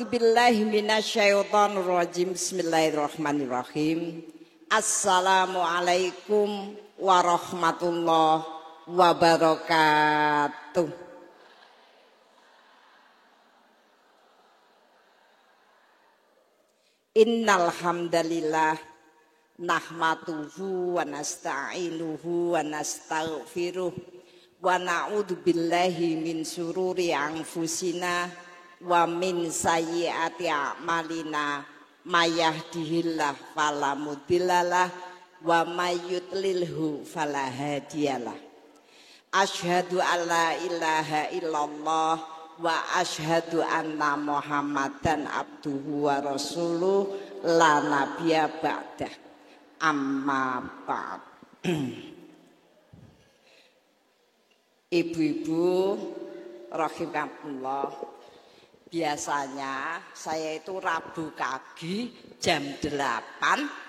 A'udzubillahi minasyaitonirrajim. Bismillahirrahmanirrahim. Assalamualaikum warahmatullahi wabarakatuh. Innal hamdalillah nahmaduhu wa nasta'inuhu wa nastaghfiruh wa na'udzubillahi min syururi anfusina wa min sayyiati a'malina may yahdihillahu fala mudhillalah wa may yudlilhu fala hadiyalah. Asyhadu an la ilaha illallah wa asyhadu anna Muhammadan abduhu wa rasuluh la nabiyya ba'dah. Amma ba'd. Ibu-ibu rahimakumullah, biasanya saya itu Rabu pagi jam 8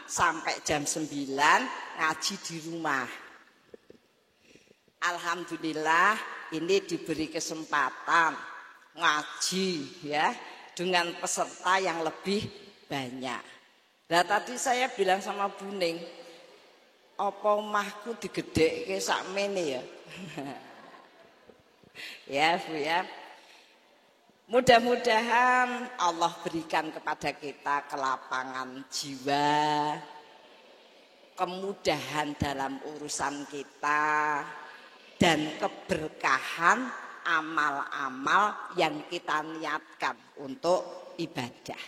sampai jam 9 ngaji di rumah. Alhamdulillah ini diberi kesempatan ngaji ya dengan peserta yang lebih banyak. Nah tadi saya bilang sama Buning, apa omahku digedhekke sakmene ya. Ya Bu ya. Mudah-mudahan Allah berikan kepada kita kelapangan jiwa, kemudahan dalam urusan kita, dan keberkahan amal-amal yang kita niatkan untuk ibadah.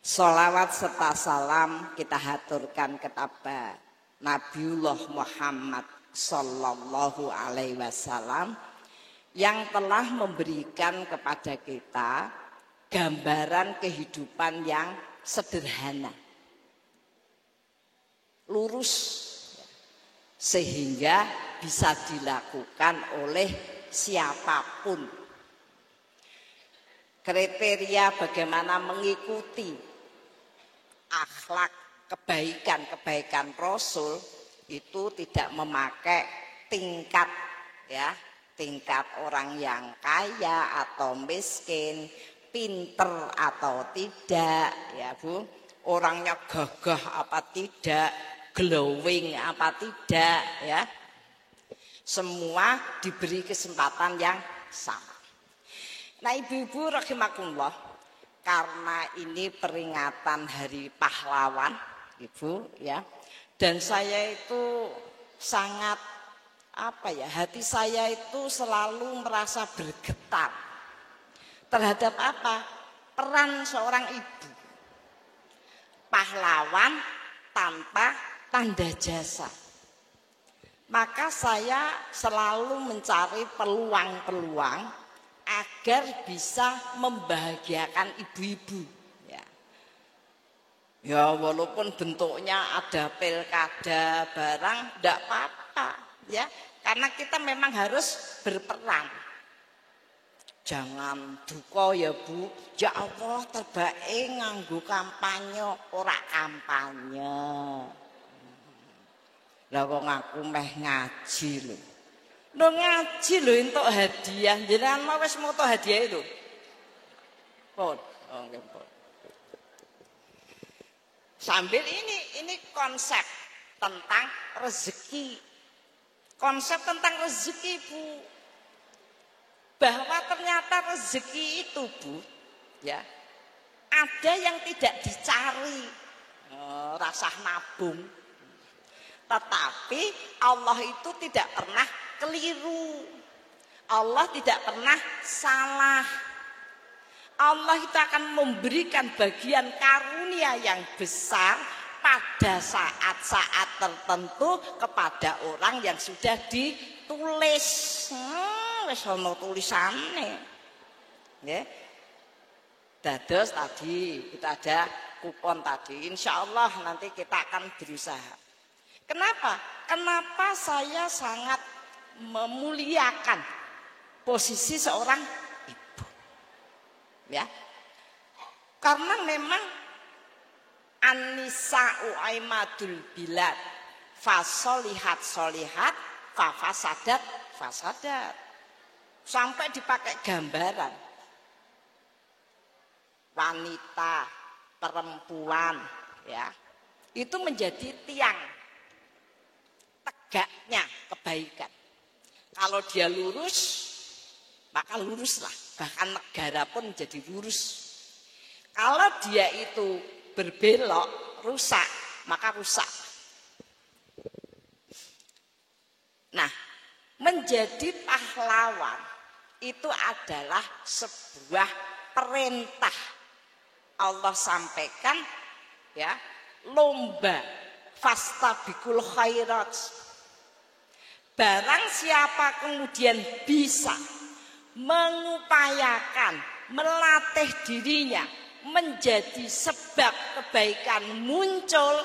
Sholawat serta salam kita haturkan kepada Nabiullah Muhammad sallallahu alaihi wasallam yang telah memberikan kepada kita gambaran kehidupan yang sederhana, lurus, sehingga bisa dilakukan oleh siapapun. Kriteria bagaimana mengikuti akhlak kebaikan Rasul itu tidak memakai tingkat ya, tingkat orang yang kaya atau miskin, pinter atau tidak ya Bu, orangnya gagah apa tidak, glowing apa tidak ya. Semua diberi kesempatan yang sama. Nah ibu-ibu rahimakumullah, karena ini peringatan Hari Pahlawan Ibu ya, dan saya itu sangat hati saya itu selalu merasa bergetar terhadap apa? Peran seorang ibu. Pahlawan tanpa tanda jasa. Maka saya selalu mencari peluang-peluang agar bisa membahagiakan ibu-ibu. Ya walaupun bentuknya ada pilkada barang, tidak apa-apa. Ya, karena kita memang harus berperan. Jangan duka ya Bu, ya Allah terbaik nganggo kampanye, ora kampanye. Lah kok ngaku meh ngaji lho. Lho ngaji lho entuk hadiah, jenengan mau wis moto hadiah itu. Pun, oh nggih pun. Sambil ini konsep tentang rezeki. Konsep tentang rezeki Bu, bahwa ternyata rezeki itu Bu ya, ada yang tidak dicari, rasa nabung, tetapi Allah itu tidak pernah keliru, Allah tidak pernah salah. Allah itu akan memberikan bagian karunia yang besar pada saat-saat tertentu kepada orang yang sudah ditulis. Wis ana tulisane. Nggih. Dados tadi kita ada kupon tadi. Insyaallah nanti kita akan berusaha. Kenapa? Kenapa saya sangat memuliakan posisi seorang ibu? Ya. Karena memang An-nisa'u aimadul bilad fasolihat solihat fafasadat fasadat, sampai dipakai gambaran. wanita, perempuan, ya. Itu menjadi tiang tegaknya kebaikan. Kalau dia lurus, maka luruslah. Bahkan negara pun menjadi lurus. Kalau dia itu berbelok, rusak, maka rusak. Nah, menjadi pahlawan itu adalah sebuah perintah. Allah sampaikan, ya, lomba fastabikul khairat. Barang siapa kemudian bisa mengupayakan, melatih dirinya menjadi sebab kebaikan muncul,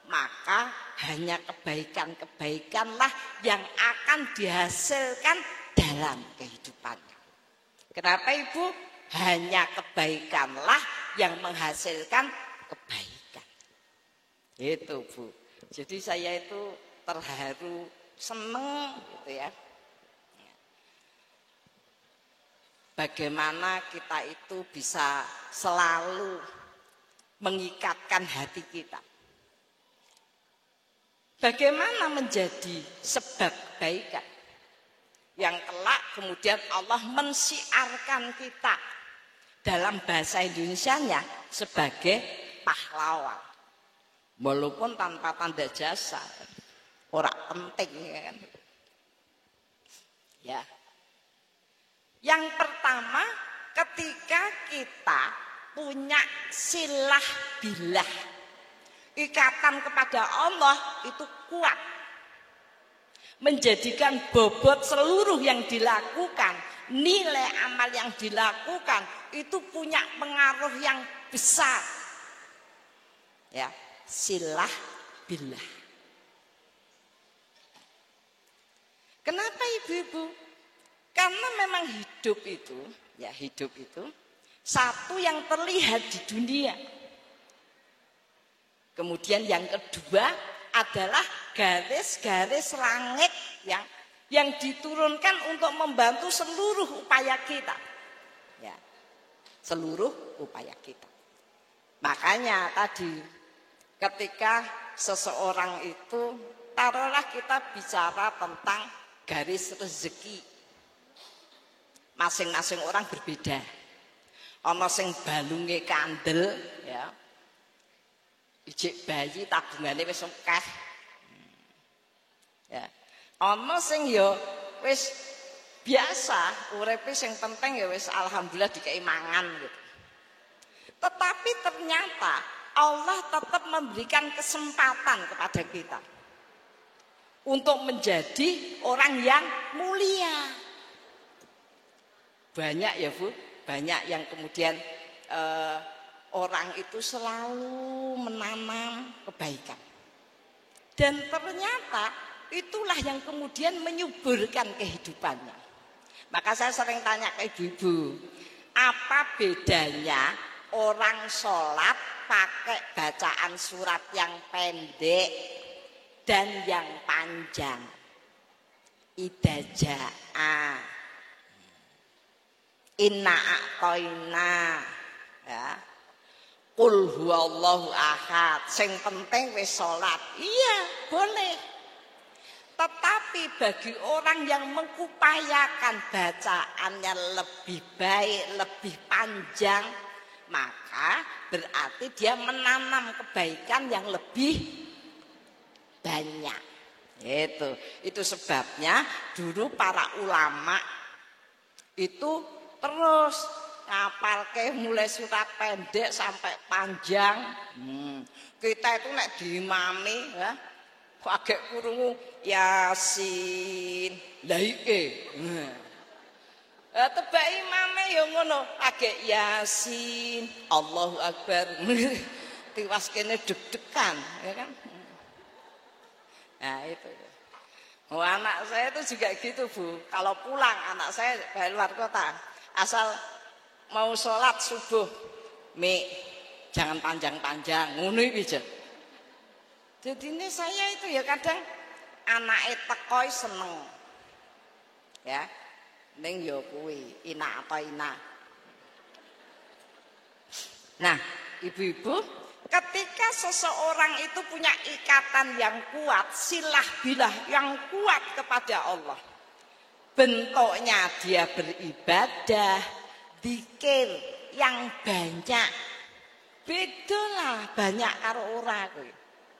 maka hanya kebaikan-kebaikanlah yang akan dihasilkan dalam kehidupannya. Kenapa Ibu? Hanya kebaikanlah yang menghasilkan kebaikan. Itu Bu. Jadi saya itu terharu, seneng gitu ya. Bagaimana kita itu bisa selalu mengikatkan hati kita. Bagaimana menjadi sebab kebaikan yang kelak kemudian Allah mensiarkan kita dalam bahasa Indonesianya sebagai pahlawan. Walaupun tanpa tanda jasa, orang penting kan. Ya. Yang pertama, ketika kita punya silah billah, ikatan kepada Allah itu kuat, menjadikan bobot seluruh yang dilakukan, nilai amal yang dilakukan itu punya pengaruh yang besar. Ya, silah billah. Kenapa Ibu-ibu? Karena memang hidup itu satu yang terlihat di dunia. Kemudian yang kedua adalah garis-garis langit yang diturunkan untuk membantu seluruh upaya kita. Ya, seluruh upaya kita. Makanya tadi ketika seseorang itu, taruhlah kita bicara tentang garis rezeki. Masing-masing orang berbeda. Ana sing balunge kandel, ya. Ijik bayi tabungane wis akeh. Ya. Ana sing ya wis biasa, uripe sing penting ya wis alhamdulillah dikei mangan gitu. Tetapi ternyata Allah tetap memberikan kesempatan kepada kita untuk menjadi orang yang mulia. Banyak ya Bu, banyak yang kemudian orang itu selalu menanam kebaikan. Dan ternyata itulah yang kemudian menyuburkan kehidupannya. Maka saya sering tanya ke ibu-ibu, apa bedanya orang sholat pakai bacaan surat yang pendek dan yang panjang? Idaja'a, inna a'toina, ya, qul huwallahu ahad. Sing penting wis salat. Iya, boleh. Tetapi bagi orang yang mengupayakan bacaannya lebih baik, lebih panjang, maka berarti dia menanam kebaikan yang lebih banyak. Itu sebabnya dulu para ulama itu terus ngapalke mulai surat pendek sampai panjang. Kita itu nek diimami ya, agek krungu Yasin, laike. Tebak imame ya ngono, agek Yasin, Allahu Akbar. Tiwas kene deg-degan, ya kan? Nah, itu. Oh, anak saya itu juga gitu, Bu. Kalau pulang anak saya dari luar kota, asal mau sholat subuh, jangan panjang-panjang, ngono iki. Jadi ini saya itu ya kadang anake tekoi seneng. Ya. Ning ya kuwi ina apa ina. Nah, ibu-ibu, ketika seseorang itu punya ikatan yang kuat, silah bilah yang kuat kepada Allah, bentuknya dia beribadah, zikir yang banyak, bedalah banyak karo ora kuwi.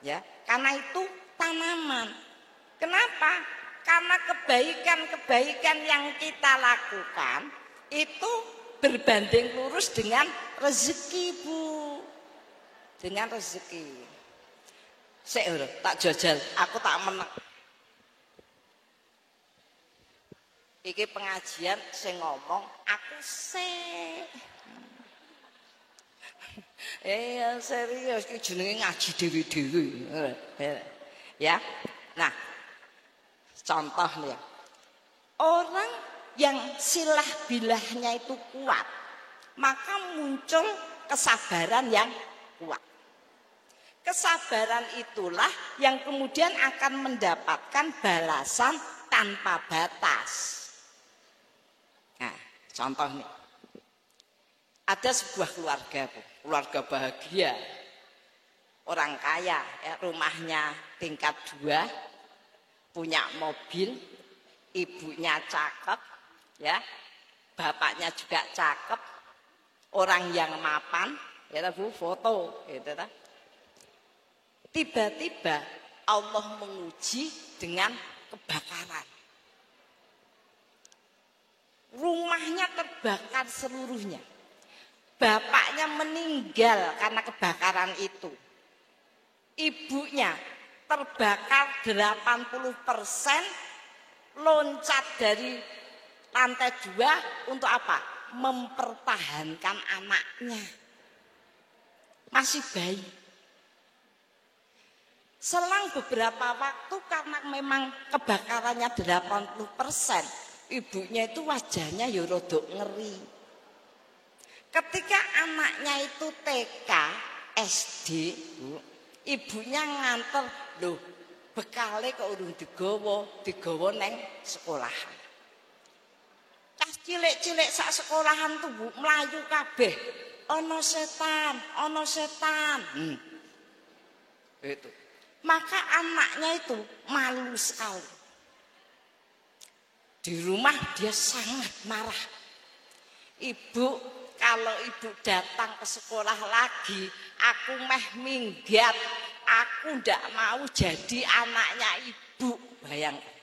Ya, karena itu tanaman. Kenapa? Karena kebaikan-kebaikan yang kita lakukan itu berbanding lurus dengan rezeki, Bu. Dengan rezeki. Sik lho, tak jajal, aku tak menek. Iki pengajian sing ngomong aku sik. Serius iki jenenge ngaji dhewe-dhewe. Ya. Nah, contoh nih. Orang yang silah bilahnya itu kuat, maka muncul kesabaran yang kuat. Kesabaran itulah yang kemudian akan mendapatkan balasan tanpa batas. Nah, contoh nih. Ada sebuah keluarga bahagia, orang kaya, ya, rumahnya tingkat 2, punya mobil, ibunya cakep, ya, bapaknya juga cakep, orang yang mapan, ya Bu, foto, gitu ta. Tiba-tiba Allah menguji dengan kebakaran. Rumahnya terbakar seluruhnya. Bapaknya meninggal karena kebakaran itu. Ibunya terbakar 80%, loncat dari lantai 2 untuk apa? Mempertahankan anaknya. Masih bayi. Selang beberapa waktu karena memang kebakarannya 80%, ibunya itu wajahnya ya rodok ngeri. Ketika anaknya itu TK, SD, ibunya nganter, loh bekale kok urung digawa neng sekolahan. Cah cilik-cilik sak sekolahan tuh Bu, melayu kabeh. Ono setan. Itu. Maka anaknya itu malu sekali. Di rumah dia sangat marah. Ibu, kalau ibu datang ke sekolah lagi, aku meh minggat, aku ndak mau jadi anaknya ibu. Bayangkan,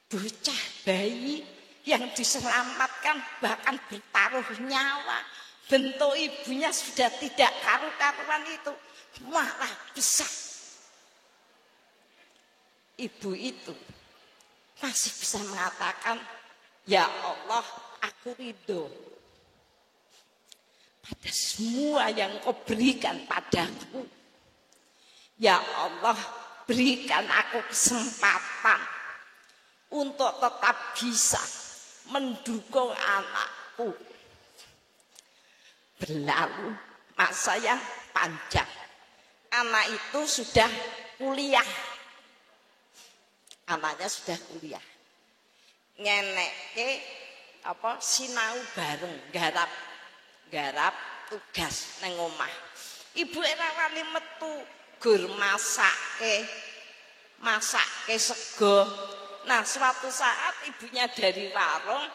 bocah bayi yang diselamatkan bahkan bertaruh nyawa, bentuk ibunya sudah tidak karu-karuan itu, marah besar. Ibu itu masih bisa mengatakan, ya Allah, aku ridho pada semua yang Kau berikan padaku. Ya Allah, berikan aku kesempatan untuk tetap bisa mendukung anakku. Berlalu masa yang panjang, anak itu sudah kuliah. Anaknya sudah kuliah. Ngenekke sinau bareng, garap tugas nang omah. Ibu ora wani metu gur masake sego. Nah, suatu saat ibunya dari warung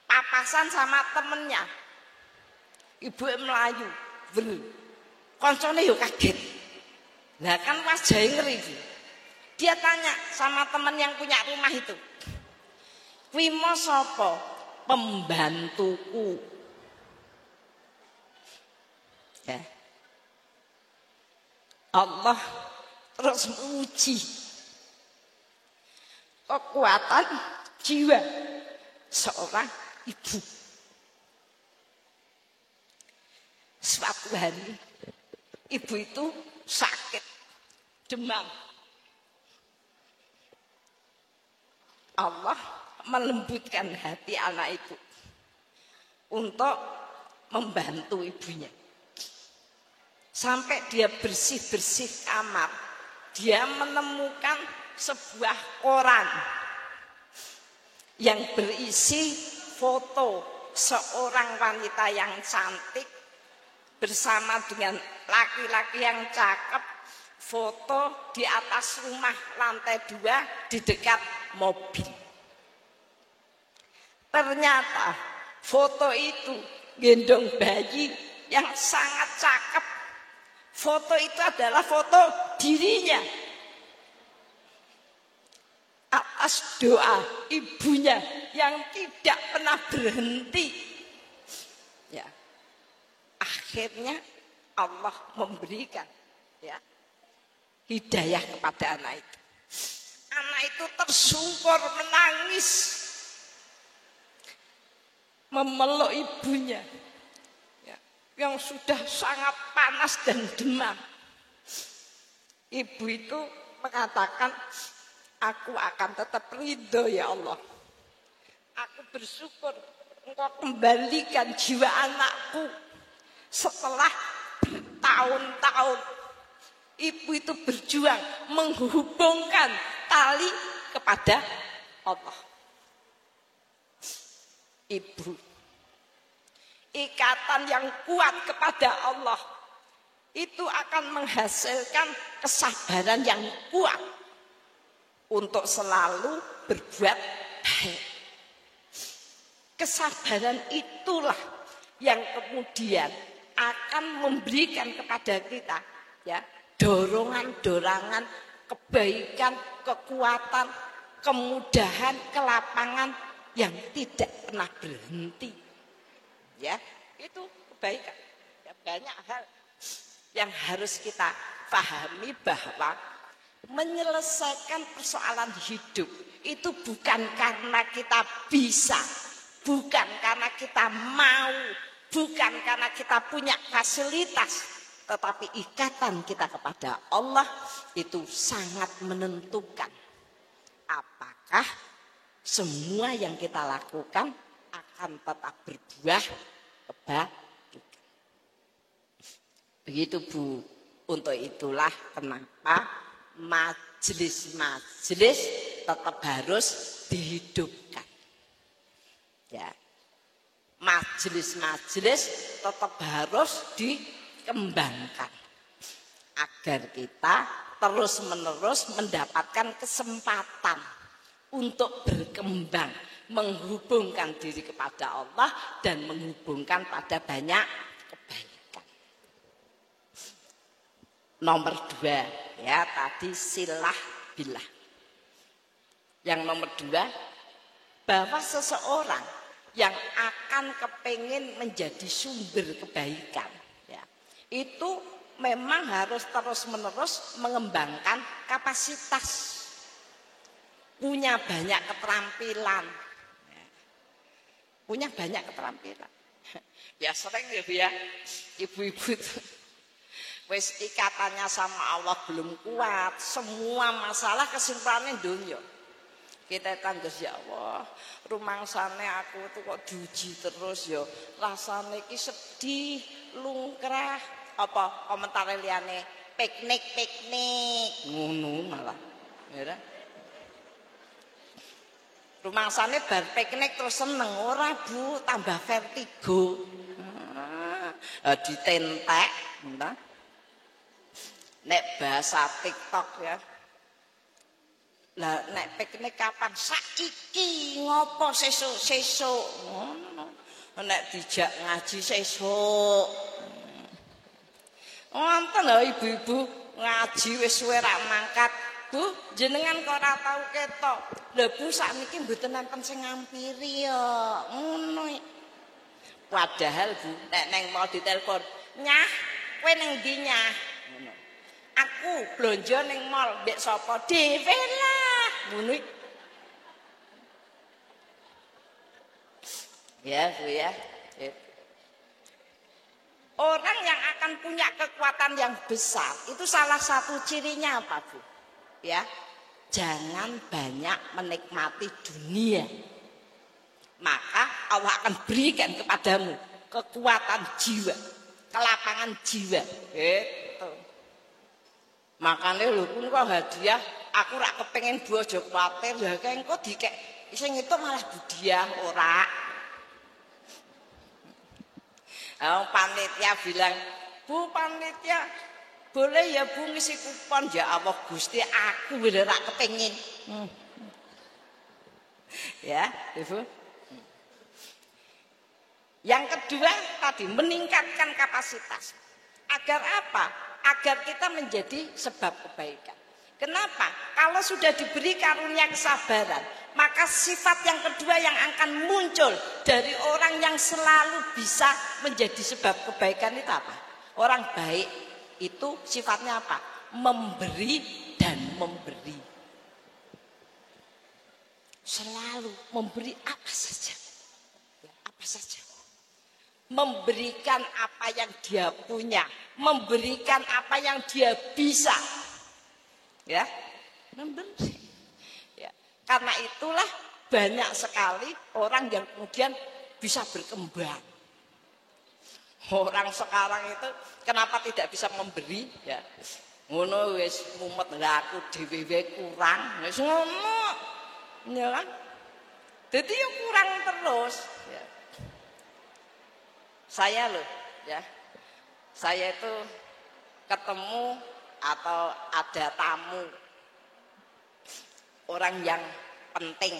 papasan sama temennya. Ibu melayu, koncone yo kaget. Lah kan wajahe ngeri. Dia tanya sama teman yang punya rumah itu, "Kuwi mo sapa?" "Pembantuku." Ya. Allah terus menguji kekuatan jiwa seorang ibu. Suatu hari ibu itu sakit, demam. Allah melembutkan hati anak itu untuk membantu ibunya. Sampai dia bersih-bersih kamar, dia menemukan sebuah koran yang berisi foto seorang wanita yang cantik bersama dengan laki-laki yang cakep, foto di atas rumah lantai 2 di dekat mobil. Ternyata foto itu gendong bayi yang sangat cakep. Foto itu adalah foto dirinya atas doa ibunya yang tidak pernah berhenti. Ya, akhirnya Allah memberikan ya hidayah kepada anak itu. Anak itu tersungkur menangis, memeluk ibunya ya, yang sudah sangat panas dan demam. Ibu itu mengatakan, aku akan tetap ridho ya Allah. Aku bersyukur Engkau kembalikan jiwa anakku. Setelah bertahun-tahun ibu itu berjuang menghubungkan tali kepada Allah. Ibu, ikatan yang kuat kepada Allah itu akan menghasilkan kesabaran yang kuat untuk selalu berbuat baik. Kesabaran itulah yang kemudian akan memberikan kepada kita ya dorongan-dorongan kebaikan, kekuatan, kemudahan, kelapangan yang tidak pernah berhenti. Ya, itu kebaikan. Ya, banyak hal yang harus kita pahami bahwa menyelesaikan persoalan hidup itu bukan karena kita bisa, bukan karena kita mau, bukan karena kita punya fasilitas, tetapi ikatan kita kepada Allah itu sangat menentukan apakah semua yang kita lakukan akan tetap berbuah kebaikan. Begitu Bu, untuk itulah kenapa majelis-majelis tetap harus dihidupkan. Ya, majelis-majelis tetap harus dikembangkan agar kita terus-menerus mendapatkan kesempatan untuk berkembang, menghubungkan diri kepada Allah dan menghubungkan pada banyak kebaikan. Nomor 2 ya tadi silah billah. Yang nomor 2 bahwa seseorang yang akan kepingin menjadi sumber kebaikan ya, itu memang harus terus-menerus mengembangkan kapasitas, punya banyak keterampilan ya. Punya banyak keterampilan ya sering ya ibu-ibu itu wis ikatannya sama Allah belum kuat, semua masalah kesimpulannya dunia. Kita tanggus ya Allah, rumangsane aku tuh kok diuji terus ya. Rasane iki sedih, lungkrah, apa komentar liyane piknik ngono malah. Ya. Rumangsane bar piknik terus seneng ora Bu, tambah vertigo. Ditentek, entah. Nek bahasa TikTok ya. Lah nek piknik kapan? Saiki ngopo sesuk. Nek dijak ngaji sesuk. Wonten lho ibu-ibu ngaji wis suwe rak mangkat. Bu, jenengan kok ora tau ketok. Lha Bu sakniki mboten nenten sing ngampiri ya. Ngono. Padahal Bu, nek neng mau ditelepon, "Nyah, kowe ning ndi Nyah?" Ngono. Aku blonjo ning mall mbek sapa dhewe lah. Ngono. Ya, Bu ya. Orang yang akan punya kekuatan yang besar itu salah satu cirinya apa Bu? Ya, jangan banyak menikmati dunia. Maka Allah akan berikan kepadamu kekuatan jiwa, kelapangan jiwa. Gitu. Makanya lho pun kok hadiah, aku rak kepengen bojo kuwatir, ya kae engko dikek sing itu malah budiah ora. Panitia bilang, Bu panitia, boleh ya Bu ngisi kupon? Ya Allah Gusti, aku bener rak kepengin. Ya, Ibu. Yang kedua tadi meningkatkan kapasitas. Agar apa? Agar kita menjadi sebab kebaikan. Kenapa? Kalau sudah diberi karunia kesabaran, maka sifat yang kedua yang akan muncul dari orang yang selalu bisa menjadi sebab kebaikan itu apa? Orang baik itu sifatnya apa? Memberi dan memberi. Selalu memberi apa saja. Apa saja. Memberikan apa yang dia punya, memberikan apa yang dia bisa, ya, memberi. Ya. Karena itulah banyak sekali orang yang kemudian bisa berkembang. Orang sekarang itu kenapa tidak bisa memberi? Ya, ngono wis mumet lah aku dhewe kurang, wis ngono, ya kan? Jadi yang kurang terus. Ya. Saya loh, ya, saya itu ketemu atau ada tamu orang yang penting,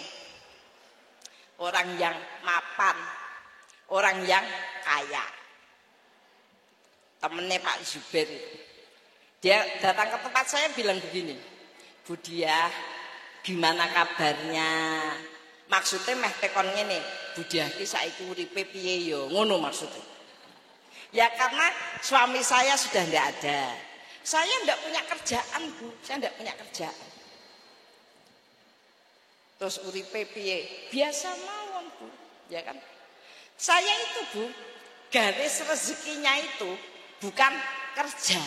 orang yang mapan, orang yang kaya. Temennya Pak Zubair, dia datang ke tempat saya bilang begini, Bu Diah, gimana kabarnya? Maksudnya meh tekon ngene, Bu Diah ki saiki uripe piye yo, ngono maksudnya. Ya karena suami saya sudah tidak ada. Saya tidak punya kerjaan, Bu. Saya tidak punya kerjaan. Terus uripe piye? Biasa mawon, Bu. Ya kan? Saya itu, Bu, garis rezekinya itu bukan kerja.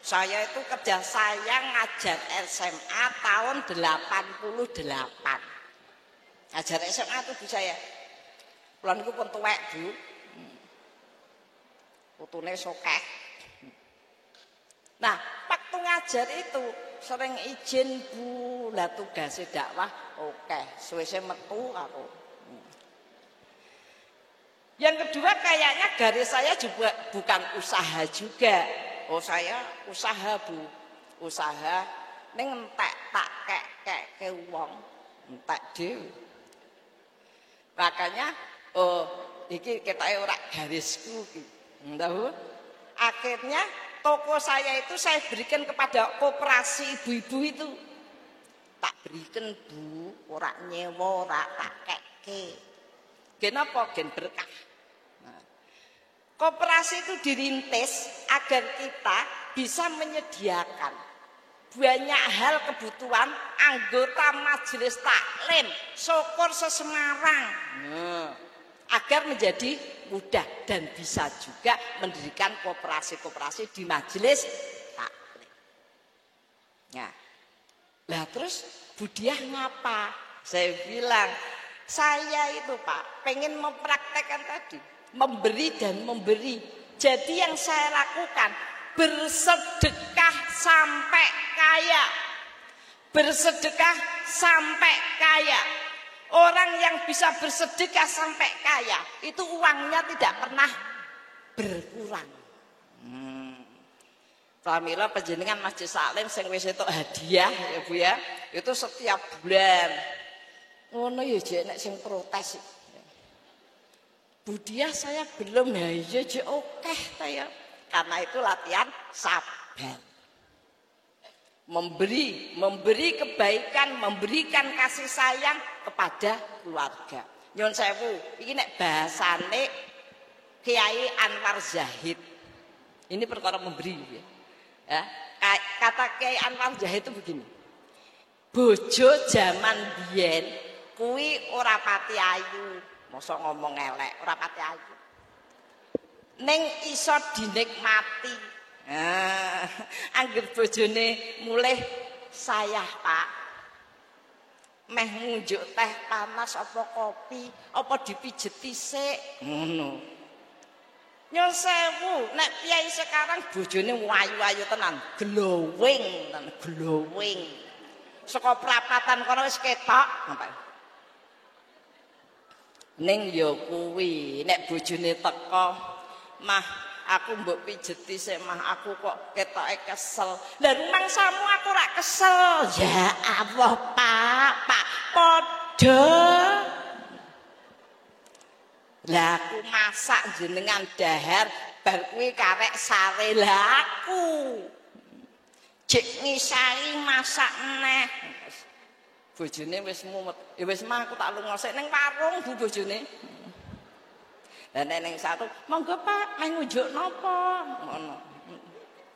Saya itu kerja, saya ngajar SMA tahun 88. Ngajar SMA itu Bu saya. Kula niku pun tuwek, Bu. Putune sokeh. Nah, waktu ngajar itu sering izin Bu, lah tugasnya dakwah oke, suwe-suwe metu aku. Yang kedua kayaknya garis saya juga bukan usaha juga. Oh saya usaha, Bu. Usaha ning entek tak kek wong, entek dhewe. Makanya iki ketoke ora garisku iki. Tahu? Akhirnya toko saya itu saya berikan kepada koperasi ibu-ibu itu. Tak berikan, Bu, ora nyewa, ora tak kekke. Kenapa? Gen berkah. Nah, koperasi itu dirintis agar kita bisa menyediakan banyak hal kebutuhan anggota majelis taklim syukur sesemarang. Nah, agar menjadi mudah dan bisa juga mendirikan koperasi-koperasi di majelis taklim. Nah, lah terus Bu Diah ngapa? Saya bilang, saya itu Pak pengen mempraktekkan tadi, memberi dan memberi. Jadi yang saya lakukan bersedekah sampai kaya. Bersedekah sampai kaya. Orang yang bisa bersedekah sampai kaya itu uangnya tidak pernah berkurang. Pramila panjenengan Masjid Salim sing wis entuk hadiah ya Bu ya, itu setiap bulan. Ngono ya jek nek sing protes. Bu Diah saya belum ya, iya jek oke saya. Karena itu latihan sabar. Memberi kebaikan, memberikan kasih sayang kepada keluarga. Nyun sewu, iki nek bahasane Kiai Anwar Zahid. Ini perkara memberi ya. Kata Kiai Anwar Zahid itu begini. Bojo zaman biyen kuwi ora pati ayu. Mosok ngomong elek, ora pati ayu. Ning iso dinikmati. Anggere bojone mulih sayah Pak. Meh ngunjuk teh panas apa kopi, apa dipijeti sik. Ngono. Nyun sewu, nek piyai sekarang bojone wayu-wayu tenan, glowing, tenan glowing. Saka prapatan kono wis ketok. Ning ya kuwi nek bojone teko Mah, aku mbok pijeti sik mah, aku kok ketoke kesel. Lah rumangsamu aku ora kesel. Ya Allah, Pak padha. Lah aku masak jenengan dahar bar kuwi karek sare laku. Jek ngisari masak neh. Bojone wis mumet. Ya wis mah aku tak lunga sik ning warung Bu bojone. Lah nek ning satu, monggo Pak, meh ngunjuk napa? Ngono.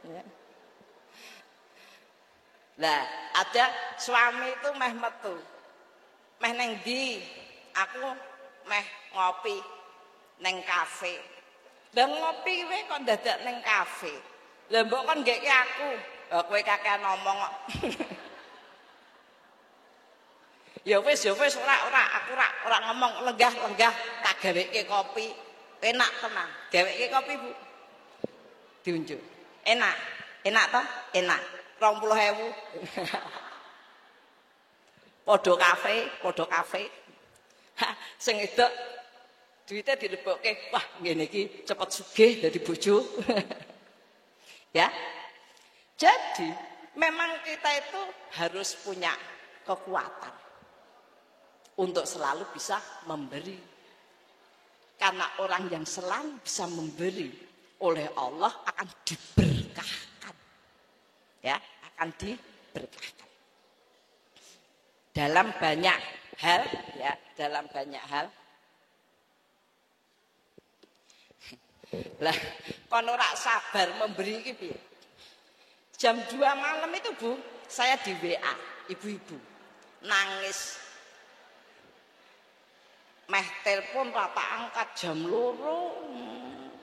Ya. Lah, ada suami itu meh metu. Meh neng ndi? Aku meh ngopi neng kafe. Lah ngopi kowe kok dadak neng kafe. Lah mbok kon nggeke aku. Lah kowe kakean ngomong kok. Ya wis ora aku ora ngomong lenggah tak gaweke kopi. Enak tenan. Gaweke kopi, Bu. Diunjuk. Enak. Enak toh? Enak. 20.000. Podo kafe. Sing edok duite dilebokke. Wah, ngene iki cepet sugih dadi bojo. Ya. Jadi, memang kita itu harus punya kekuatan untuk selalu bisa memberi. Karena orang yang selalu bisa memberi oleh Allah akan diberkahkan. Ya, akan diberkahkan. Dalam banyak hal, ya, dalam banyak hal. Lah, kon ora sabar memberi iki piye? Jam 2 malam itu, Bu, saya di WA, ibu-ibu nangis. Meh telepon rata angkat jam 2.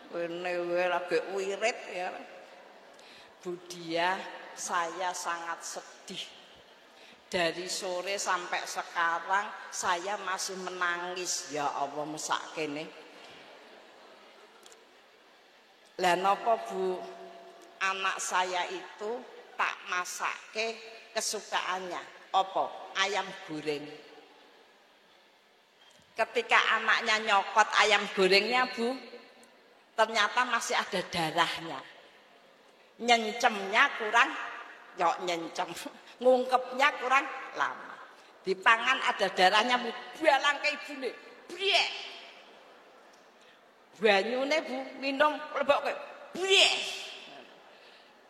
Kene wae lagi wirid ya. Bu Dia, saya sangat sedih. Dari sore sampai sekarang saya masih menangis. Ya Allah, mesak kene. Lah napa Bu, anak saya itu tak masake kesukaannya. Apa? Ayam goreng. Ketika anaknya nyokot ayam gorengnya, Bu, ternyata masih ada darahnya. Nyencemnya kurang, nyencem. Ngungkepnya kurang lama. Di pangan ada darahnya, Bu. Balang ke ibune. Briek. Banyune, Bu, minum lebokke. Briek.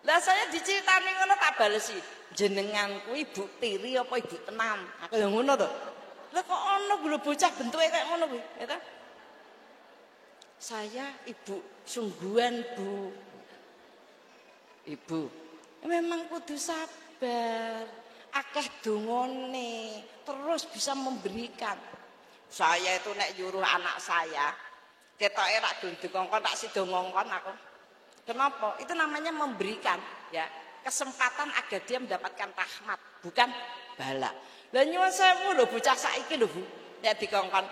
Lah saya diceritani ngono tak balesi. Jenengan kuwi ibu tiri apa ibu tenan? Aku yang ngono to. Lah kok ono bocah bentuke kayak ngono kuwi, ya ta? Saya ibu sungguhan, Bu. Ibu, memang kudu sabar. Akeh dongane, terus bisa memberikan. Saya itu nek nyuruh anak saya, ketoke rak dikongkon tak sida ngongkon aku. Kenapa? Itu namanya memberikan, ya. Kesempatan agar dia mendapatkan rahmat, bukan bala. Lah nyuwun sewu lho bocah saiki lho, Bu. Nek dikongkon,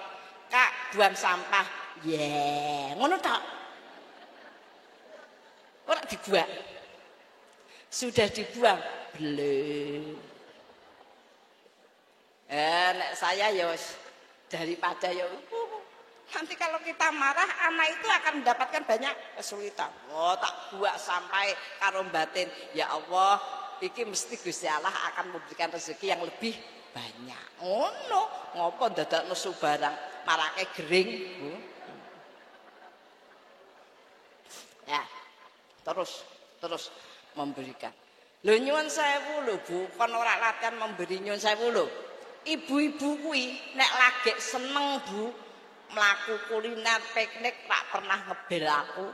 "Kak, buang sampah." Yeah, ngono tok. Ora dibuang. Sudah dibuang, belum. Nek saya ya daripada ya nanti kalau kita marah, anak itu akan mendapatkan banyak kesulitan. Oh, tak buat sampai karo batin. Ya Allah, iki mesti Gusti Allah akan memberikan rezeki yang lebih banyak. Oh no, ngopo dadak nesu barang, marake gering, Bu. Ya, terus memberikan. Lho nyuwun sewu lho, Bu, kon ora latihan memberi nyuwun sewu lho. Ibu-ibu kuwi nek lagi seneng, Bu, melaku kuliner piknik tak pernah ngebel aku.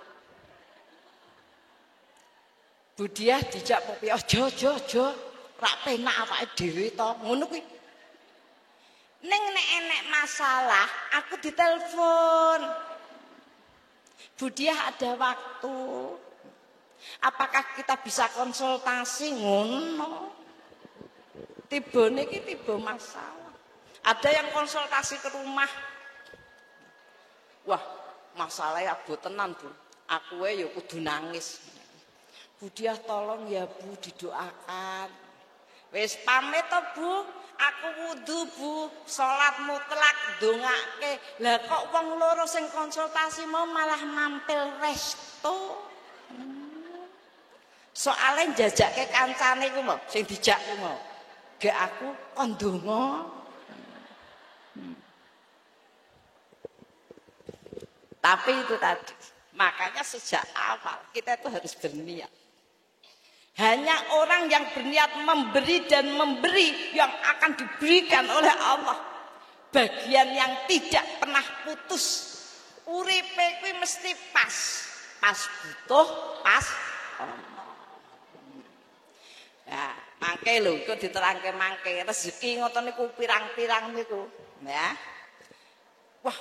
Bu Dia dijak kopi aja rak penak awake dhewe to ngono kuwi. Ning nek enek masalah aku ditelepon. Bu Dia ada waktu. Apakah kita bisa konsultasi ngono? Tibane iki tiba masalah. Ada yang konsultasi ke rumah. Wah, masalahnya abot tenan, Bu. Aku ya kudu nangis. Bu Dia tolong ya, Bu, didoakan. Wis pamit to, Bu. aku wudu Bu, salat mutlak ndongake. Lah kok wong loro sing konsultasi mau malah mampil resto. Soale njajake kancane ku mau sing dijak ku mau. Gek aku kon ndonga. Tapi itu tadi, makanya sejak awal kita itu harus berniat. Hanya orang yang berniat memberi dan memberi yang akan diberikan oleh Allah. Bagian yang tidak pernah putus. Uripe kuwi mesti pas. Pas butuh, pas Allah. Nah, mangke lho iku diterangke mangke rezeki ngoten niku pirang-pirang niku, ya. Wah,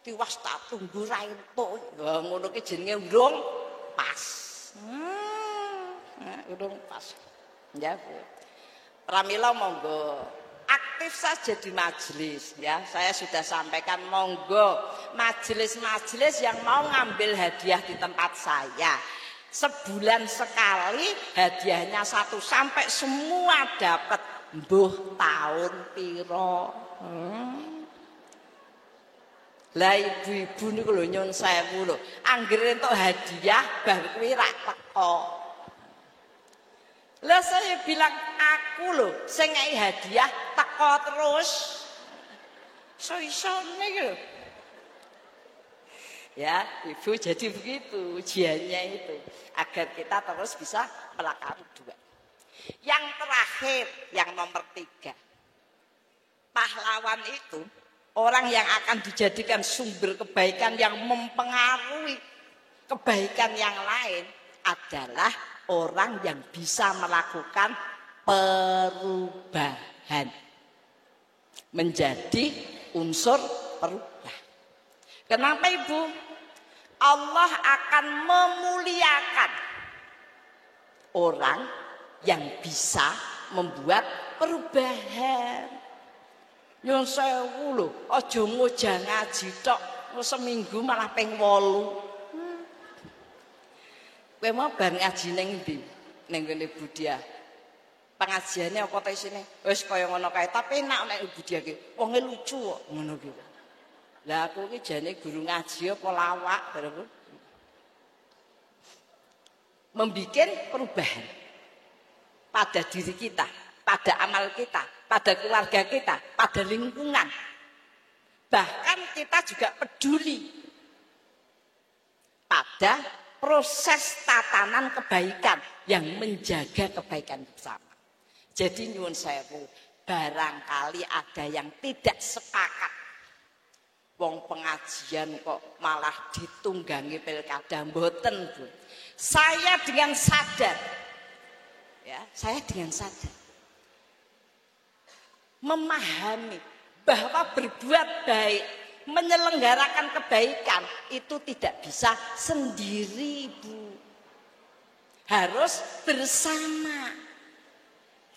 tiwas tak tunggu ra entuk. Lah ngono ki jenenge urung pas. Urung pas. Ya, Bu. Pramila monggo aktif saja di majelis ya. Saya sudah sampaikan monggo majelis-majelis yang mau ngambil hadiah di tempat saya. Sebulan sekali hadiahnya 1 sampai semua dapat mbuh tahun piro. Lah ibu-ibu niku lho nyun sewu lho. Anggere entuk hadiah bar kuwi rak teko. Lah saya bilang aku lho sing ngai hadiah teko terus. So-isone lho. Ya, Ibu jadi begitu ujiannya itu agar kita terus bisa melakukan 2. Yang terakhir, yang nomor 3. Pahlawan itu orang yang akan dijadikan sumber kebaikan yang mempengaruhi kebaikan yang lain adalah orang yang bisa melakukan perubahan menjadi unsur perubahan. Kenapa Ibu? Allah akan memuliakan orang yang bisa membuat perubahan. Nyun sewu lho, aja ngojah ngaji tok, seminggu malah ping 8. Kowe mau bar ngaji ning ndi? Ning ngene Budia. Pengajiane apa ta isine? Wis kaya ngono kae, tapi enak nek Budia ki. Wonge lucu kok ngono ki. Lah aku ki jane guru ngaji apa lawak bareng. Membikin perubahan pada diri kita, pada amal kita, pada keluarga kita, pada lingkungan. Bahkan kita juga peduli pada proses tatanan kebaikan yang menjaga kebaikan bersama. Jadi nyuwun sewu, barangkali ada yang tidak sepakat. Wong pengajian kok malah ditunggangi pilkada, mboten Bu. Saya dengan sadar, ya, saya dengan sadar memahami bahwa berbuat baik, menyelenggarakan kebaikan itu tidak bisa sendiri Bu. Harus bersama,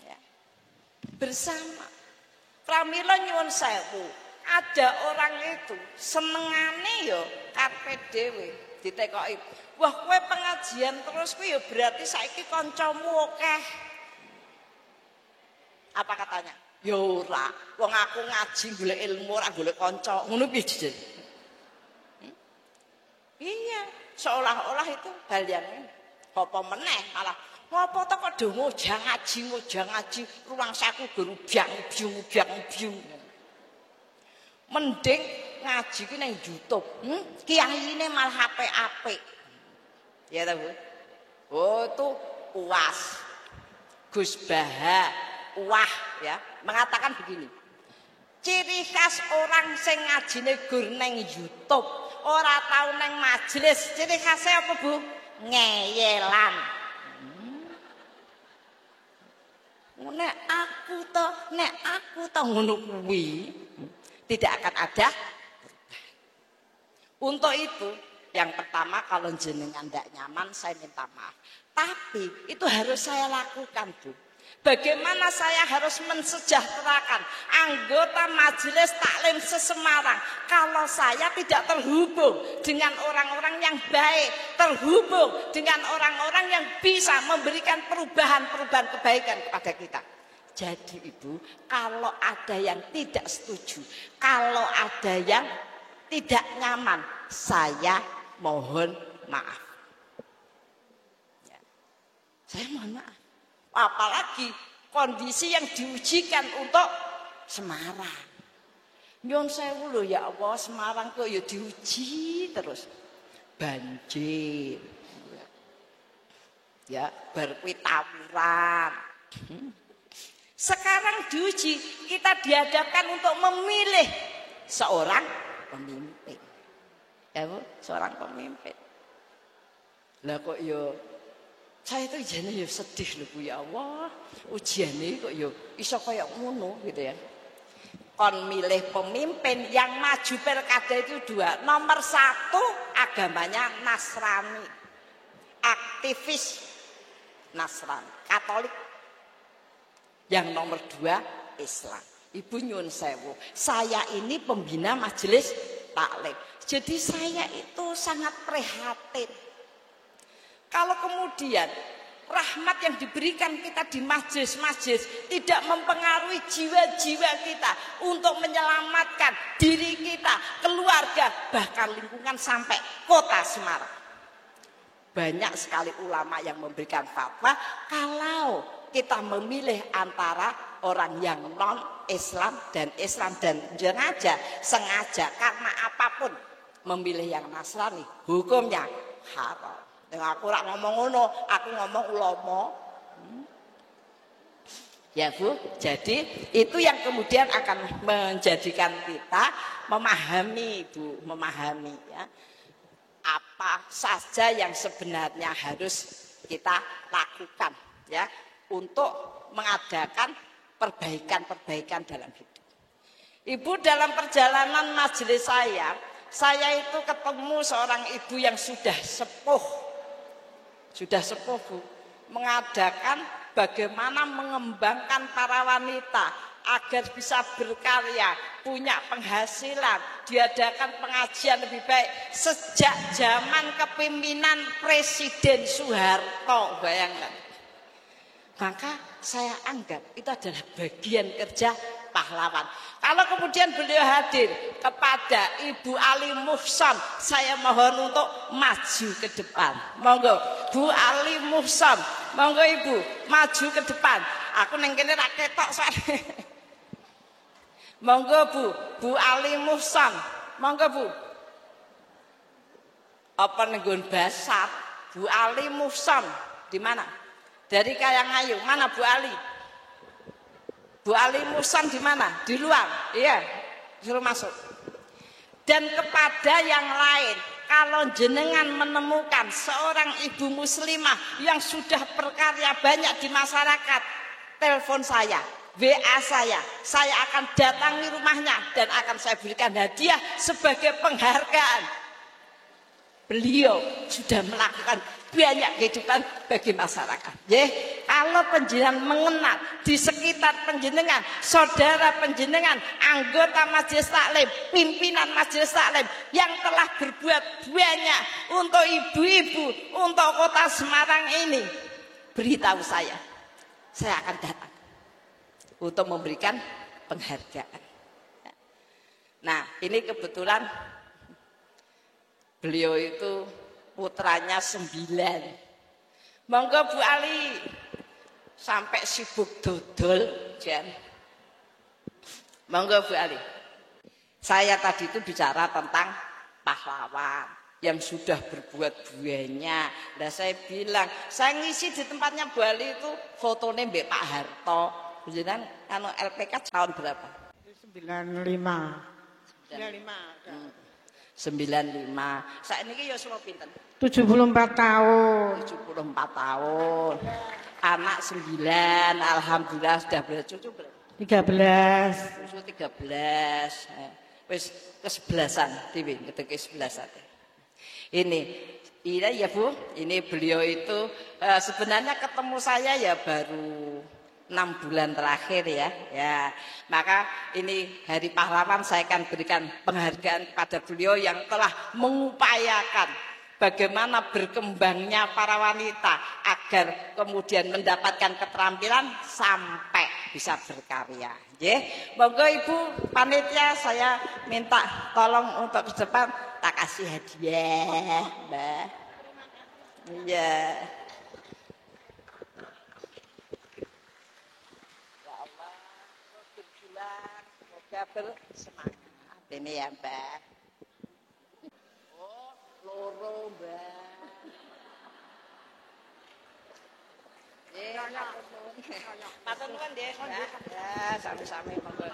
ya, bersama. Pramila nyuwun sewu. Ada orang itu senengane yo karepe dhewe ditekoki. Wah, kowe pengajian terus kuwi ya berarti saiki kancamu akeh. Apa katanya? Ya ora, wong aku ngaji golek ilmu ora golek kanca. Ngono piye jenenge? Iya, seolah-olah itu hal yang apa meneh malah apa to kok do ngojah ngaji, ruang saku guru biang. Mending ngaji ki nang YouTube. Kiyaine malah apik-apik. Ya ta, Bu? Oh, itu UAS. Gus Baha Wah ya, mengatakan begini. Ciri khas orang sing ngajine gur nang YouTube, ora tau nang majelis. Ciri khasnya apa, Bu? Ngeyelan. Nek aku to ngono kuwi tidak akan ada. Untuk itu, yang pertama kalau jenengan tidak nyaman, saya minta maaf. Tapi itu harus saya lakukan, Bu. Bagaimana saya harus mensejahterakan anggota majelis taklim sesemarang kalau saya tidak terhubung dengan orang-orang yang baik, terhubung dengan orang-orang yang bisa memberikan perubahan kebaikan kepada kita. Jadi Ibu, kalau ada yang tidak setuju, kalau ada yang tidak nyaman, saya mohon maaf. Ya. Saya mohon maaf. Apalagi kondisi yang diujikan untuk Semarang. Nyun sewu lho ya Allah, Semarang kok ya diuji terus. Banjir. Ya, berkuwi tawuran. Sekarang diuji, kita dihadapkan untuk memilih seorang pemimpin. Ya Bu, seorang pemimpin. Lah kok yo saya itu jane yo sedih lho Bu ya Allah. Ujiane kok yo iso kaya ngono gitu ya. Kon milih pemimpin yang maju pilkada itu dua. Nomor satu agamanya Nasrani. Aktivis Nasrani, Katolik. Yang nomor dua Islam. Ibu nyun sewu, saya ini pembina majelis taklim. Jadi saya itu sangat prihatin. Kalau kemudian rahmat yang diberikan kita di majelis-majelis tidak mempengaruhi jiwa-jiwa kita untuk menyelamatkan diri kita, keluarga, bahkan lingkungan sampai kota Semarang. Banyak sekali ulama yang memberikan fatwa kalau kita memilih antara orang yang non-Islam dan Islam dan sengaja karena apapun memilih yang Nasrani, hukumnya haram. Dengan aku rak ngomong ngono, aku ngomong ulama. Ya Bu, jadi itu yang kemudian akan menjadikan kita memahami Bu, memahami ya apa saja yang sebenarnya harus kita lakukan ya untuk mengadakan perbaikan-perbaikan dalam hidup. Ibu, dalam perjalanan majelis saya itu ketemu seorang ibu yang sudah sepuh Bu, mengadakan bagaimana mengembangkan para wanita agar bisa berkarya, punya penghasilan, diadakan pengajian lebih baik sejak zaman kepemimpinan Presiden Soeharto, bayangkan. Maka saya anggap itu adalah bagian kerja pahlawan. Kalau kemudian beliau hadir kepada Ibu Ali Muhsan, saya mohon untuk maju ke depan. Monggo Bu Ali Muhsan, monggo Ibu maju ke depan. Aku neng kene ra ketok soalnya. Monggo Bu Ali Muhsan, monggo Bu. Apa nenggon basar? Bu Ali Muhsan di mana? Dari Kayangayu, mana Bu Ali? Bu Ali Muhsan di mana? Di luar. Iya, suruh masuk. Dan kepada yang lain, kalau jenengan menemukan seorang ibu muslimah yang sudah berkarya banyak di masyarakat, telepon saya, WA saya akan datangi rumahnya dan akan saya berikan hadiah sebagai penghargaan. Beliau sudah melakukan banyak kehidupan bagi masyarakat. Kalau panjenengan mengenal di sekitar panjenengan, saudara panjenengan, anggota majelis taklim, pimpinan majelis taklim yang telah berbuat banyak untuk ibu-ibu, untuk kota Semarang ini, beritahu saya akan datang untuk memberikan penghargaan. Nah, ini kebetulan beliau itu putranya 9. Monggo Bu Ali, sampai sibuk dodol Jan. Monggo Bu Ali. Saya tadi itu bicara tentang pahlawan yang sudah berbuat banyak. Nah, saya bilang, saya ngisi di tempatnya Bu Ali itu fotonya Mbak Pak Harto. Jangan LPK tahun berapa? 95. 95. Saat ini ya semua pinten? 74 tahun. 74 tahun. Anak 9, alhamdulillah sudah bercucu berapa? 13. Cucu 13. Wis ke-11an, tiwi, ke-11an. Ini ya Bu, ini beliau itu sebenarnya ketemu saya ya baru 6 bulan terakhir ya. Maka ini Hari Pahlawan saya akan berikan penghargaan kepada beliau yang telah mengupayakan bagaimana berkembangnya para wanita agar kemudian mendapatkan keterampilan sampai bisa berkarya. Nggih, monggo Ibu panitia saya minta tolong untuk ke depan tak kasih hadiah, Mbak. Iya. Ya Allah, berjuang, semoga bersemangat ini ya, Mbak. Oh, loro, Mbak. Matur nuwun nggih, Mbak. Ya, sami-sami monggo.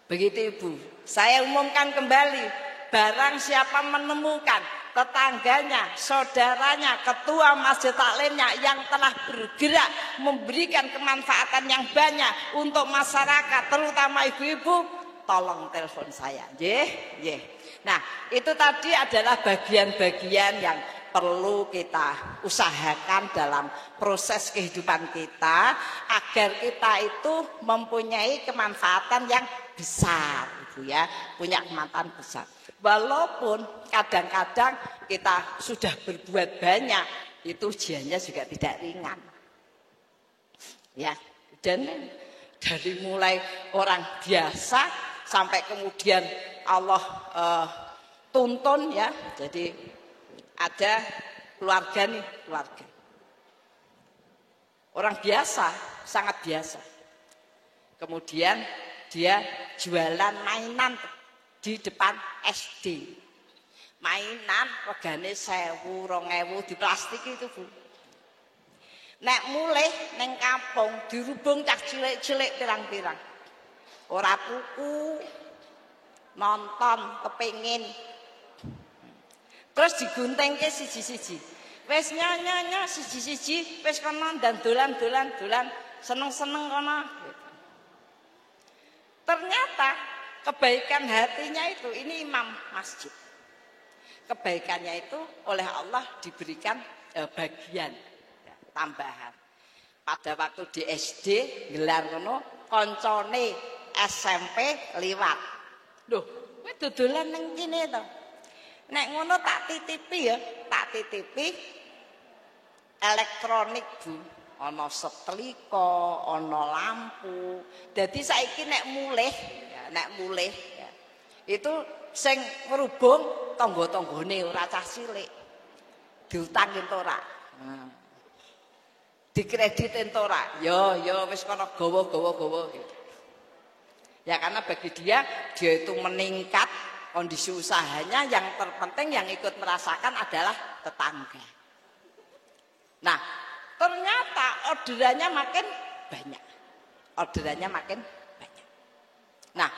Begitu Ibu, saya umumkan kembali, barang siapa menemukan tetangganya, saudaranya, ketua masjid taklimnya yang telah bergerak memberikan kemanfaatan yang banyak untuk masyarakat, terutama ibu-ibu, tolong telepon saya. Nggih. Nah, itu tadi adalah bagian-bagian yang perlu kita usahakan dalam proses kehidupan kita agar kita itu mempunyai kemanfaatan yang besar, Ibu ya, punya kemanfaatan besar. Walaupun kadang-kadang kita sudah berbuat banyak, itu ujiannya juga tidak ringan. Ya, dan dari mulai orang biasa sampai kemudian Allah tuntun ya. Jadi ada keluarga nih, keluarga. Orang biasa, sangat biasa. Kemudian dia jualan mainan di depan SD. Mainan regane 1.000, 2.000 di plastik itu, Bu. Nek mulai neng kampung dirubung cak cilik-cilik pirang-pirang. Ora tuku, nonton kepengin. Terus diguntengke siji-siji. Wis nyanyi siji-siji, wis kono dan dolan, seneng-seneng kono. Ternyata kebaikan hatinya itu, ini imam masjid. Kebaikannya itu oleh Allah diberikan bagian tambahan. Pada waktu di SD gelar kono koncone SMP liwat. Loh, kowe dodolan ning kene to. Nek ngono tak titipi ya, tak titipi elektronik, Bu. Ana setrika, ana lampu. Dadi saiki nek mulih ya, itu sing ngrubung tangga-tanggane ora cah cilik. Diutang ento ora. Dikredit ento ora. Ya wis kono gawa gitu. Ya karena bagi dia itu meningkat kondisi usahanya, yang terpenting yang ikut merasakan adalah tetangga. Nah, ternyata orderannya makin banyak. Nah,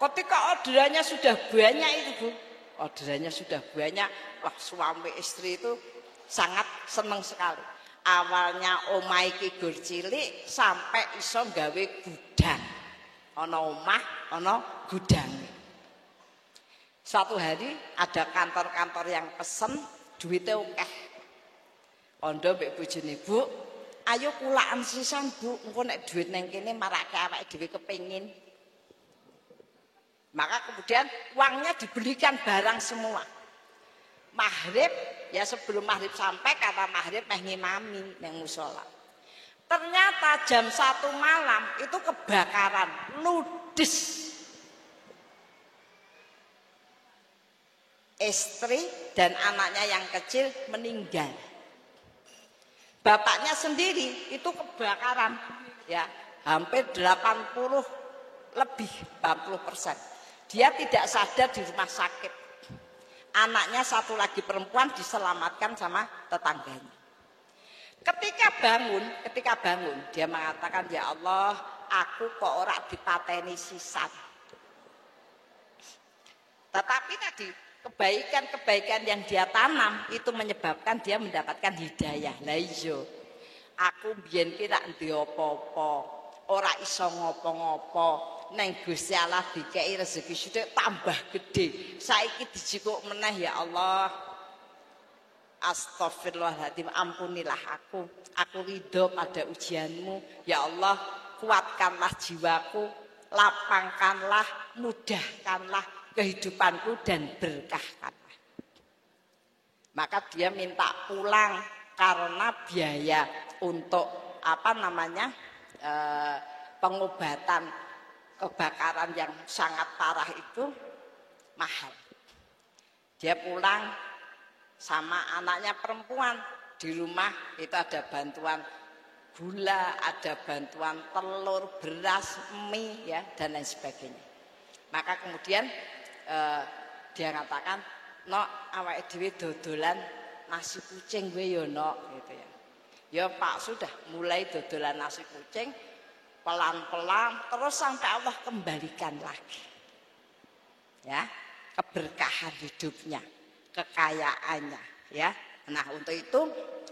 ketika orderannya sudah banyak itu, Bu, wah suami istri itu sangat senang sekali. Awalnya omah iki gur cilik sampai iso gawe gudang. Ana omah, ana gudang. Suatu hari ada kantor-kantor yang pesen duitnya akeh. Kondo mbek bojone, Bu, ayo kulaan sisan, Bu, engko nek duit nang kene marake awake dhewe kepengin. Maka kemudian uangnya dibelikan barang semua. Maghrib, ya sebelum maghrib sampai kata maghrib meh ngimami nang musala. Ternyata jam 1 malam itu kebakaran, ludes. Istri dan anaknya yang kecil meninggal. Bapaknya sendiri itu kebakaran, ya hampir 80 lebih 80%. Dia tidak sadar di rumah sakit. Anaknya satu lagi perempuan diselamatkan sama tetangganya. Ketika bangun, dia mengatakan, ya Allah, aku kok ora dipateni sisan. Tetapi tadi kebaikan-kebaikan yang dia tanam itu menyebabkan dia mendapatkan hidayah. Lah iya, aku biyen ki rak ndek apa-apa, ora iso ngopo-ngopo. Neng Gusti Allah dikei rezeki sithik tambah gede. Saiki dijikuk meneh, ya Allah. Astagfirullahaladzim, ampunilah aku. Aku ridho pada ujianmu. Ya Allah, kuatkanlah jiwaku, lapangkanlah, mudahkanlah kehidupanku dan berkahkanlah. Maka dia minta pulang karena biaya untuk pengobatan kebakaran yang sangat parah itu mahal. Dia pulang sama anaknya perempuan, di rumah itu ada bantuan gula, ada bantuan telur, beras, mie ya dan lain sebagainya. Maka kemudian dia katakan, "Nok, awake dhewe dodolan nasi kucing gue yo Nok," gitu ya. Ya Pak, sudah mulai dodolan nasi kucing pelan-pelan terus sampai Allah kembalikan lagi. Ya, keberkahan hidupnya, kekayaannya, ya. Nah, untuk itu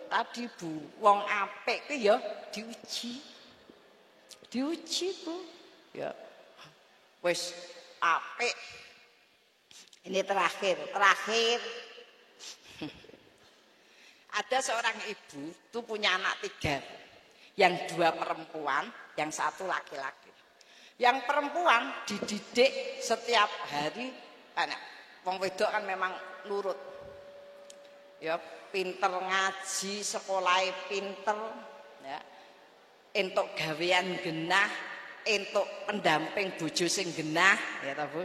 tadi Bu, wong apik ku ya diuji. Diuji, Bu. Ya. Wis apik. Ini terakhir. Ada seorang ibu tuh punya anak 3. Yang 2 perempuan, yang 1 laki-laki. Yang perempuan dididik setiap hari, karena wong wedok kan memang nurut. Ya, pinter ngaji, sekolahnya pinter, ya. Entuk gawean genah, entuk pendamping bojo sing genah, ya ta Bu.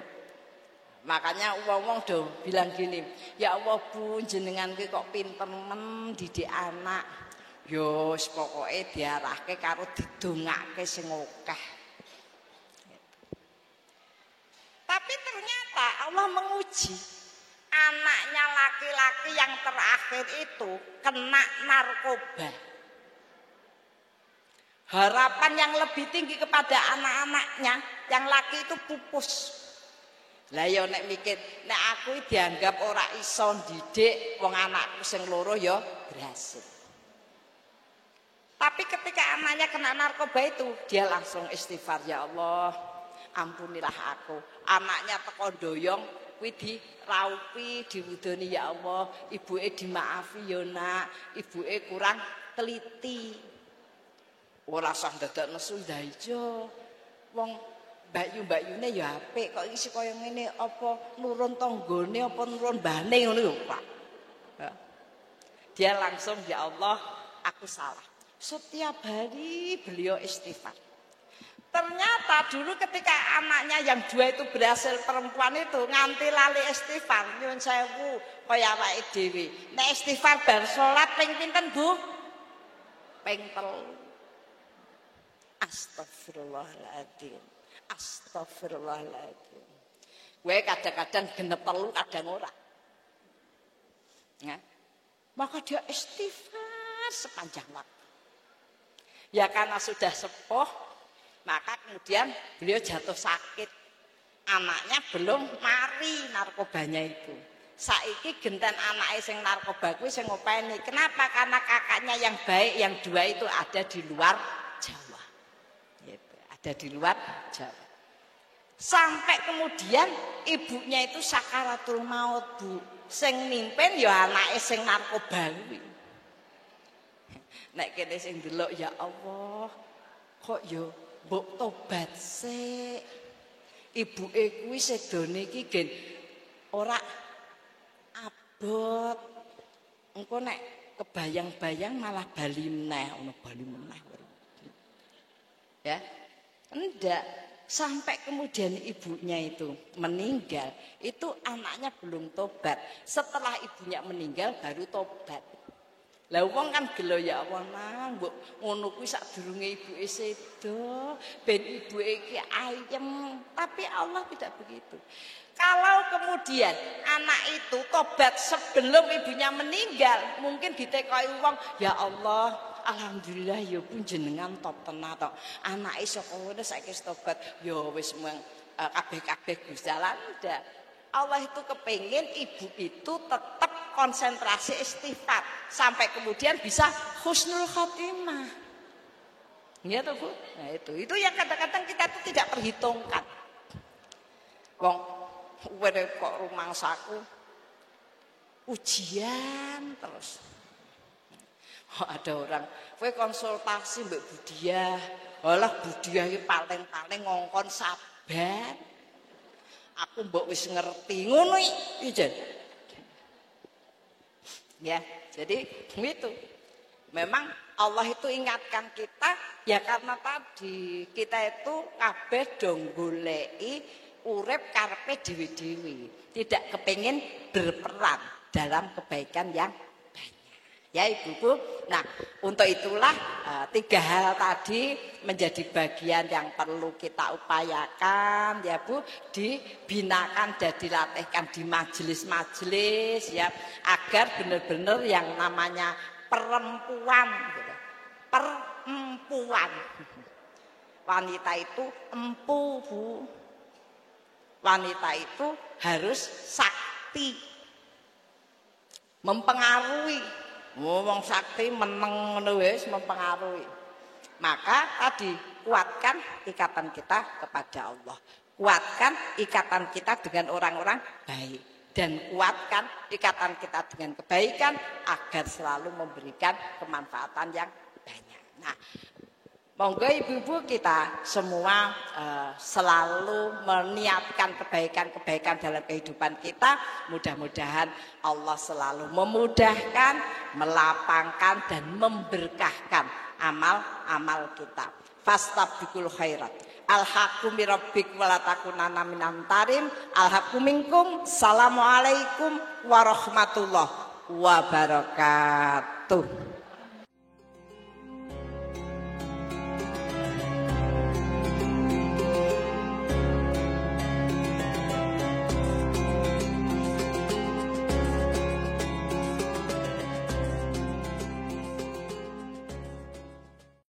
Makanya wong-wong do bilang gini, "Ya Allah Bu, jenengan ki kok pinter men didik anak." Yo pokoke diarahke karo didongake sing akeh. Tapi ternyata Allah menguji anaknya laki-laki yang terakhir itu kena narkoba. Harapan yang lebih tinggi kepada anak-anaknya yang laki itu pupus. Lah ya nek mikir, nek aku dianggap ora iso didik wong anakku sing loro ya berhasil. Tapi ketika anaknya kena narkoba itu, dia langsung istighfar, "Ya Allah, ampunilah aku." Anaknya teko doyong kuwi diraupi, diwudoni, "Ya Allah, ibuke dimaafi ya Nak, ibuke kurang teliti." Ora usah dadak nesu ndah ijo. Wong mbakyu-mbakyune ya apik, kok isi kaya ngene apa nurun tanggane apa nurun bane ngono lho, Pak. Dia langsung, "Ya Allah, aku salah." Setiap hari beliau istighfar. Ternyata dulu ketika anaknya yang 2 itu berhasil, perempuan itu nganti lali istighfar, nyuwun sewu kaya awake dhewe. Nek istighfar bar salat ping pinten, Bu? Ping 3. Astagfirullahaladzim. Astagfirullahaladzim. Gue kadang-kadang genep 3, kadang ora. Ya. Maka dia istighfar sepanjang waktu. Ya karena sudah sepuh, maka kemudian beliau jatuh sakit. Anaknya belum mari narkobanya itu. Saiki genten anake sing narkoba kuwi sing ngopeni. Kenapa? Karena kakaknya yang baik yang 2 itu ada di luar Jawa. Gitu. Ada di luar Jawa. Sampai kemudian ibunya itu sakaratul maut, Bu. Sing mimpin ya anake sing narkoba kuwi. Nek kene sing delok, ya Allah, kok ya mbok tobat sik. Ibuke kuwi sedone iki gen ora abot. Engko nek kebayang-bayang malah bali meneh, ono bali meneh. Ya. Enggak, sampai kemudian ibunya itu meninggal, itu anaknya belum tobat. Setelah ibunya meninggal baru tobat. Lah wong kan gelo, ya Allah nang mbok ngono kuwi sadurunge ibuke sedo, ben ibuke iki ayem. Tapi Allah tidak begitu. Kalau kemudian anak itu tobat sebelum ibunya meninggal, mungkin ditekoki wong, "Ya Allah, alhamdulillah ya pun jenengan top tenan tok. Anake saka ngono saiki tobat, ya wis mung kabeh-kabeh Gusti Allah." Ndak. Allah itu kepengin ibu itu tetap konsentrasi istighfar sampai kemudian bisa husnul khotimah. Ya toh Bu? Nah itu yang kadang-kadang kita tuh tidak perhitungkan. Wong kok rumangsaku ujian terus. Ada orang, kowe konsultasi Mbak Budiah. Alah Budiah iki paling-paling ngongkon sabar. Aku mbok wis ngerti ngono iki. Ya, jadi gitu. Memang Allah itu ingatkan kita Ya karena tadi kita itu kabeh dong goleki urip karepe dewi-dewi, tidak kepingin berperan dalam kebaikan yang banyak. Ya Ibu-ibu. Nah, untuk itulah 3 hal tadi menjadi bagian yang perlu kita upayakan ya Bu, dibinakan dan dilatihkan di majelis-majelis ya, agar benar-benar yang namanya perempuan gitu. Perempuan. Wanita itu empu, Bu. Wanita itu harus sakti. Mempengaruhi. Wong sakti meneng ngono wis mempengaruhi. Maka tadi kuatkan ikatan kita kepada Allah. Kuatkan ikatan kita dengan orang-orang baik. Dan kuatkan ikatan kita dengan kebaikan agar selalu memberikan kemanfaatan yang banyak. Nah, monggo ibu-ibu kita semua selalu meniatkan kebaikan-kebaikan dalam kehidupan kita. Mudah-mudahan Allah selalu memudahkan, melapangkan dan memberkahkan amal-amal kita. Fastabiqul khairat. Alhaqqu mirabbik walatakunana minan tarim. Alhaqqu minkum. Assalamualaikum warahmatullahi wabarakatuh.